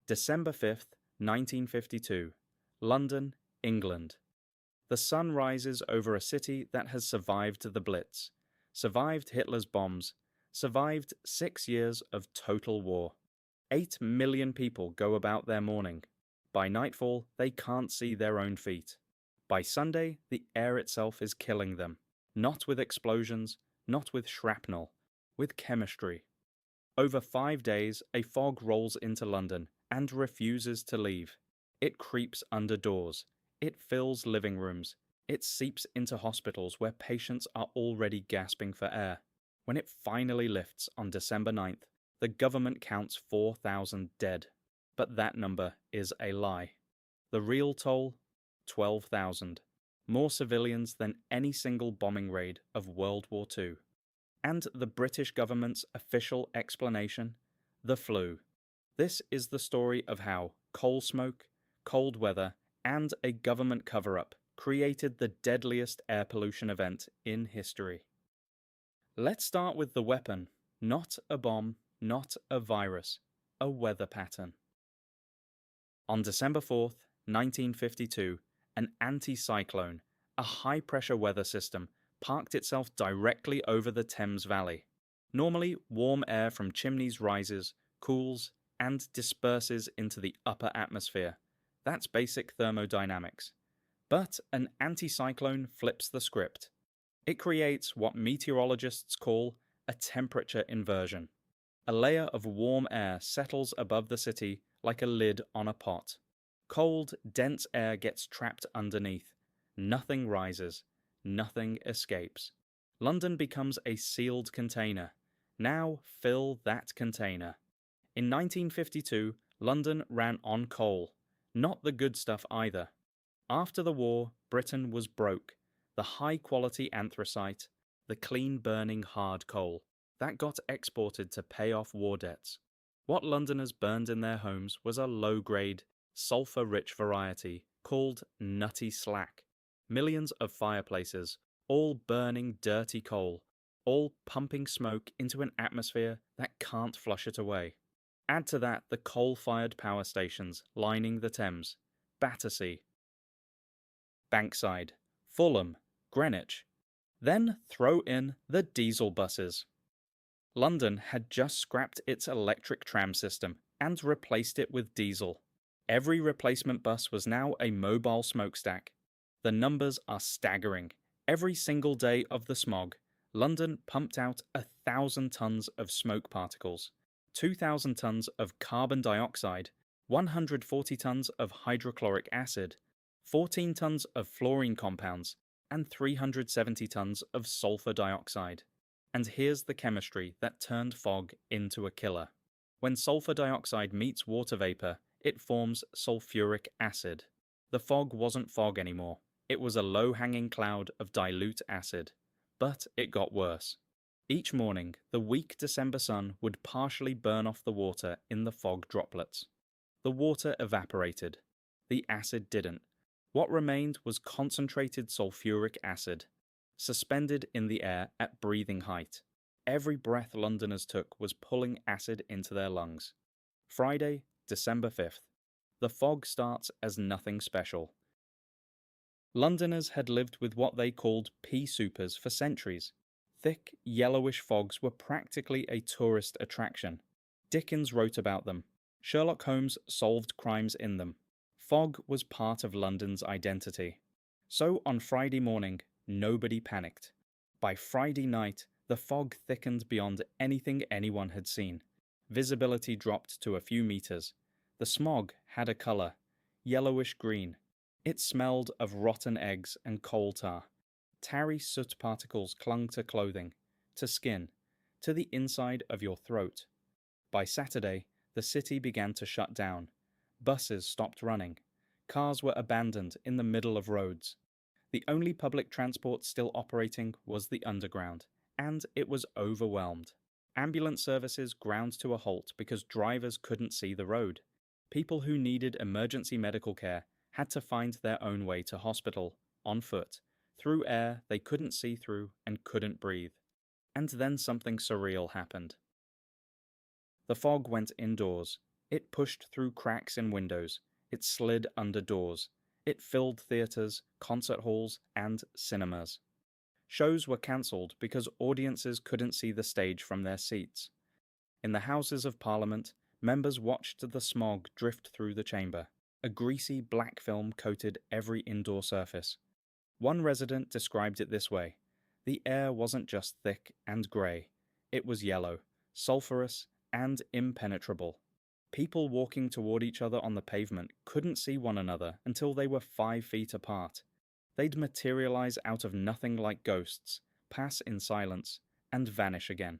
December 5th, 1952. London, England. The sun rises over a city that has survived the Blitz, survived Hitler's bombs, survived 6 years of total war. 8 million people go about their morning. By nightfall, they can't see their own feet. By Sunday, the air itself is killing them. Not with explosions, not with shrapnel, with chemistry. Over 5 days, a fog rolls into London and refuses to leave. It creeps under doors. It fills living rooms. It seeps into hospitals where patients are already gasping for air. When it finally lifts on December 9th, the government counts 4,000 dead. But that number is a lie. The real toll? 12,000. More civilians than any single bombing raid of World War II. And the British government's official explanation? The flu. This is the story of how coal smoke, cold weather, and a government cover-up created the deadliest air pollution event in history. Let's start with the weapon. Not a bomb, not a virus, a weather pattern. On December 4th, 1952, an anticyclone, a high-pressure weather system, parked itself directly over the Thames Valley. Normally, warm air from chimneys rises, cools, and disperses into the upper atmosphere. That's basic thermodynamics. But an anticyclone flips the script. It creates what meteorologists call a temperature inversion. A layer of warm air settles above the city like a lid on a pot. Cold, dense air gets trapped underneath. Nothing rises. Nothing escapes. London becomes a sealed container. Now fill that container. In 1952, London ran on coal. Not the good stuff either. After the war, Britain was broke. The high-quality anthracite, the clean-burning hard coal, that got exported to pay off war debts. What Londoners burned in their homes was a low-grade, sulfur-rich variety called nutty slack. Millions of fireplaces, all burning dirty coal, all pumping smoke into an atmosphere that can't flush it away. Add to that the coal-fired power stations lining the Thames, Battersea, Bankside, Fulham, Greenwich. Then throw in the diesel buses. London had just scrapped its electric tram system and replaced it with diesel. Every replacement bus was now a mobile smokestack. The numbers are staggering. Every single day of the smog, London pumped out 1,000 tons of smoke particles, 2,000 tons of carbon dioxide, 140 tons of hydrochloric acid, 14 tons of fluorine compounds, and 370 tons of sulfur dioxide. And here's the chemistry that turned fog into a killer. When sulfur dioxide meets water vapor, it forms sulfuric acid. The fog wasn't fog anymore. It was a low-hanging cloud of dilute acid. But it got worse. Each morning, the weak December sun would partially burn off the water in the fog droplets. The water evaporated. The acid didn't. What remained was concentrated sulfuric acid, suspended in the air at breathing height. Every breath Londoners took was pulling acid into their lungs. Friday, December 5th. The fog starts as nothing special. Londoners had lived with what they called pea soupers for centuries. Thick, yellowish fogs were practically a tourist attraction. Dickens wrote about them. Sherlock Holmes solved crimes in them. Fog was part of London's identity. So on Friday morning, nobody panicked. By Friday night, the fog thickened beyond anything anyone had seen. Visibility dropped to a few meters. The smog had a color, yellowish-green. It smelled of rotten eggs and coal tar. Tarry soot particles clung to clothing, to skin, to the inside of your throat. By Saturday, the city began to shut down. Buses stopped running. Cars were abandoned in the middle of roads. The only public transport still operating was the Underground, and it was overwhelmed. Ambulance services ground to a halt because drivers couldn't see the road. People who needed emergency medical care had to find their own way to hospital, on foot, through air they couldn't see through and couldn't breathe. And then something surreal happened. The fog went indoors. It pushed through cracks in windows. It slid under doors. It filled theaters, concert halls, and cinemas. Shows were cancelled because audiences couldn't see the stage from their seats. In the Houses of Parliament, members watched the smog drift through the chamber. A greasy black film coated every indoor surface. One resident described it this way: the air wasn't just thick and grey, it was yellow, sulphurous, and impenetrable. People walking toward each other on the pavement couldn't see one another until they were 5 feet apart. They'd materialize out of nothing like ghosts, pass in silence, and vanish again.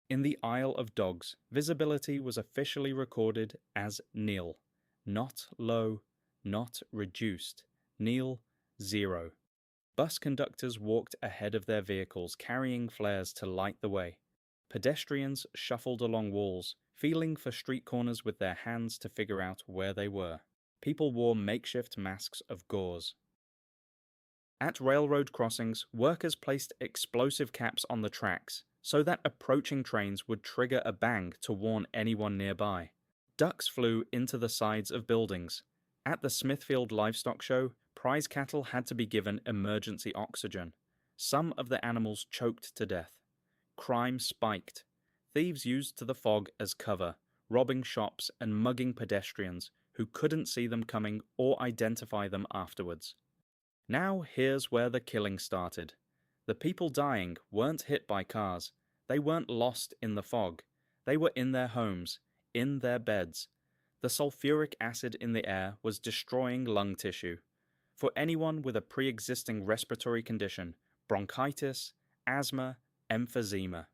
In the Isle of Dogs, visibility was officially recorded as nil. Not low, not reduced. Nil, 0. Bus conductors walked ahead of their vehicles, carrying flares to light the way. Pedestrians shuffled along walls, feeling for street corners with their hands to figure out where they were. People wore makeshift masks of gauze. At railroad crossings, workers placed explosive caps on the tracks so that approaching trains would trigger a bang to warn anyone nearby. Ducks flew into the sides of buildings. At the Smithfield Livestock Show, prize cattle had to be given emergency oxygen. Some of the animals choked to death. Crime spiked. Thieves used the fog as cover, robbing shops and mugging pedestrians who couldn't see them coming or identify them afterwards. Now here's where the killing started. The people dying weren't hit by cars. They weren't lost in the fog. They were in their homes, in their beds. The sulfuric acid in the air was destroying lung tissue. For anyone with a pre-existing respiratory condition, bronchitis, asthma, emphysema.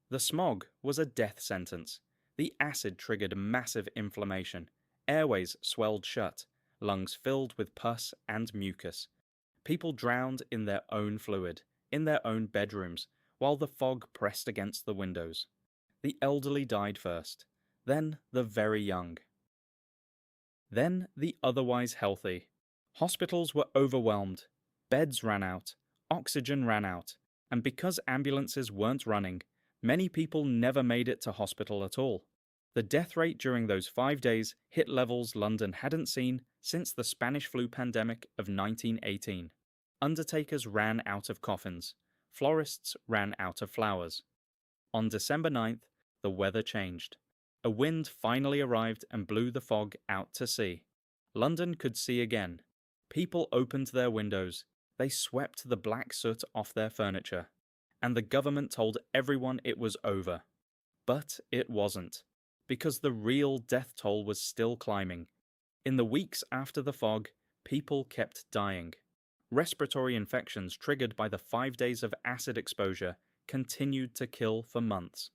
The smog was a death sentence. The acid triggered massive inflammation. Airways swelled shut, lungs filled with pus and mucus. People drowned in their own fluid, in their own bedrooms, while the fog pressed against the windows. The elderly died first, then the very young. Then the otherwise healthy. Hospitals were overwhelmed. Beds ran out, oxygen ran out, and because ambulances weren't running, many people never made it to hospital at all. The death rate during those 5 days hit levels London hadn't seen since the Spanish flu pandemic of 1918. Undertakers ran out of coffins. Florists ran out of flowers. On December 9th, the weather changed. A wind finally arrived and blew the fog out to sea. London could see again. People opened their windows. They swept the black soot off their furniture. And the government told everyone it was over. But it wasn't, because the real death toll was still climbing. In the weeks after the fog, people kept dying. Respiratory infections triggered by the 5 days of acid exposure continued to kill for months.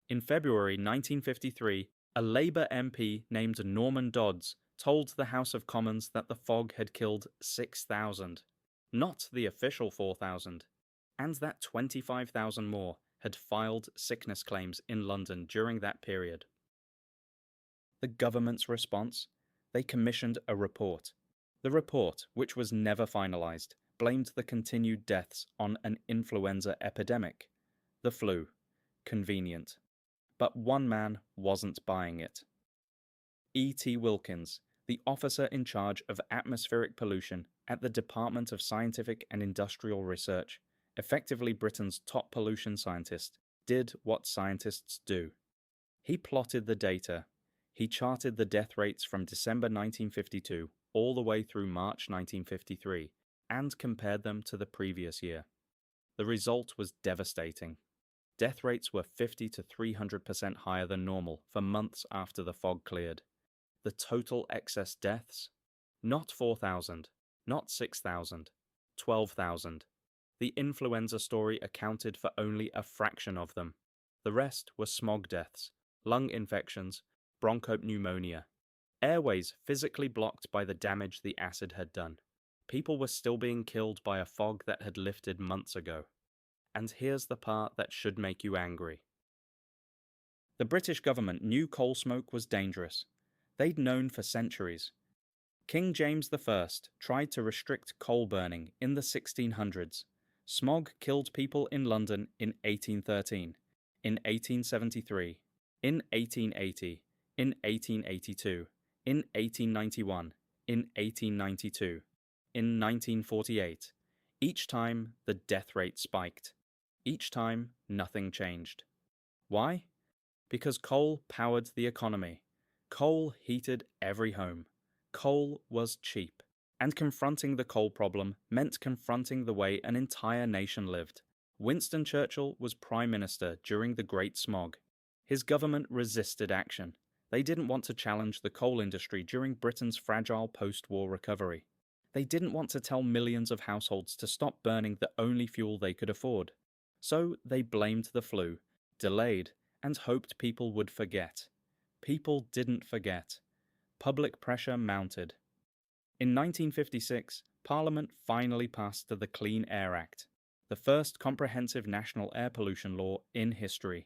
In February 1953, a Labour MP named Norman Dodds told the House of Commons that the fog had killed 6,000, not the official 4,000, and that 25,000 more had filed sickness claims in London during that period. The government's response? They commissioned a report. The report, which was never finalised, blamed the continued deaths on an influenza epidemic. The flu. Convenient. But one man wasn't buying it. E.T. Wilkins, the officer in charge of atmospheric pollution at the Department of Scientific and Industrial Research, effectively Britain's top pollution scientist, did what scientists do. He plotted the data. He charted the death rates from December 1952 all the way through March 1953 and compared them to the previous year. The result was devastating. Death rates were 50 to 300% higher than normal for months after the fog cleared. The total excess deaths? Not 4,000, not 6,000, 12,000. The influenza story accounted for only a fraction of them. The rest were smog deaths, lung infections, bronchopneumonia. Airways physically blocked by the damage the acid had done. People were still being killed by a fog that had lifted months ago. And here's the part that should make you angry. The British government knew coal smoke was dangerous. They'd known for centuries. King James I tried to restrict coal burning in the 1600s. Smog killed people in London in 1813, in 1873, in 1880, in 1882, in 1891, in 1892, in 1948. Each time, the death rate spiked. Each time, nothing changed. Why? Because coal powered the economy. Coal heated every home. Coal was cheap. And confronting the coal problem meant confronting the way an entire nation lived. Winston Churchill was Prime Minister during the Great Smog. His government resisted action. They didn't want to challenge the coal industry during Britain's fragile post-war recovery. They didn't want to tell millions of households to stop burning the only fuel they could afford. So they blamed the flu, delayed, and hoped people would forget. People didn't forget. Public pressure mounted. In 1956, Parliament finally passed the Clean Air Act, the first comprehensive national air pollution law in history.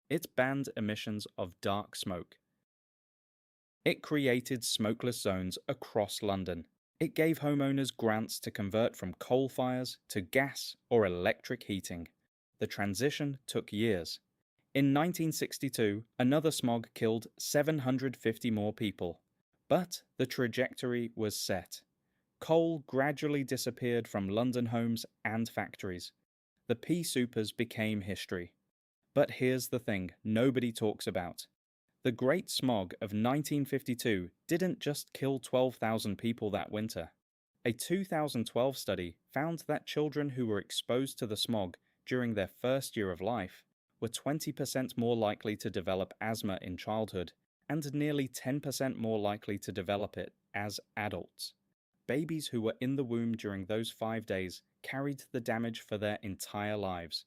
It banned emissions of dark smoke. It created smokeless zones across London. It gave homeowners grants to convert from coal fires to gas or electric heating. The transition took years. In 1962, another smog killed 750 more people. But the trajectory was set. Coal gradually disappeared from London homes and factories. The pea soupers became history. But here's the thing nobody talks about. The Great Smog of 1952 didn't just kill 12,000 people that winter. A 2012 study found that children who were exposed to the smog during their first year of life were 20% more likely to develop asthma in childhood and nearly 10% more likely to develop it as adults. Babies who were in the womb during those 5 days carried the damage for their entire lives.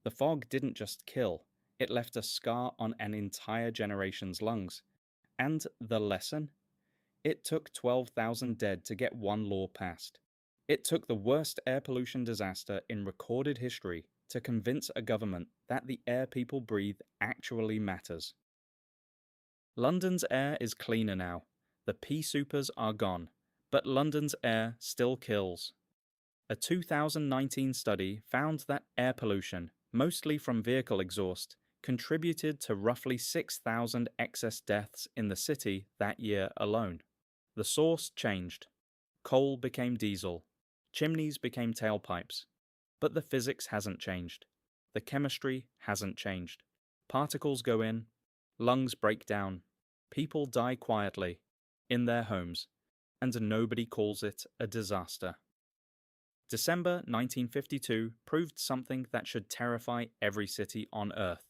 The fog didn't just kill, it left a scar on an entire generation's lungs. And the lesson? It took 12,000 dead to get one law passed. It took the worst air pollution disaster in recorded history to convince a government that the air people breathe actually matters. London's air is cleaner now. The pea soupers are gone. But London's air still kills. A 2019 study found that air pollution, mostly from vehicle exhaust, contributed to roughly 6,000 excess deaths in the city that year alone. The source changed. Coal became diesel. Chimneys became tailpipes. But the physics hasn't changed. The chemistry hasn't changed. Particles go in. Lungs break down. People die quietly, in their homes, and nobody calls it a disaster. December 1952 proved something that should terrify every city on Earth.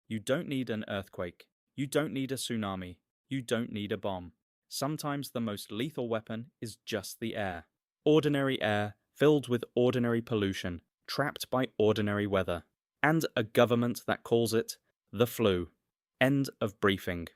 You don't need an earthquake. You don't need a tsunami. You don't need a bomb. Sometimes the most lethal weapon is just the air. Ordinary air filled with ordinary pollution, trapped by ordinary weather. And a government that calls it the flu. End of briefing.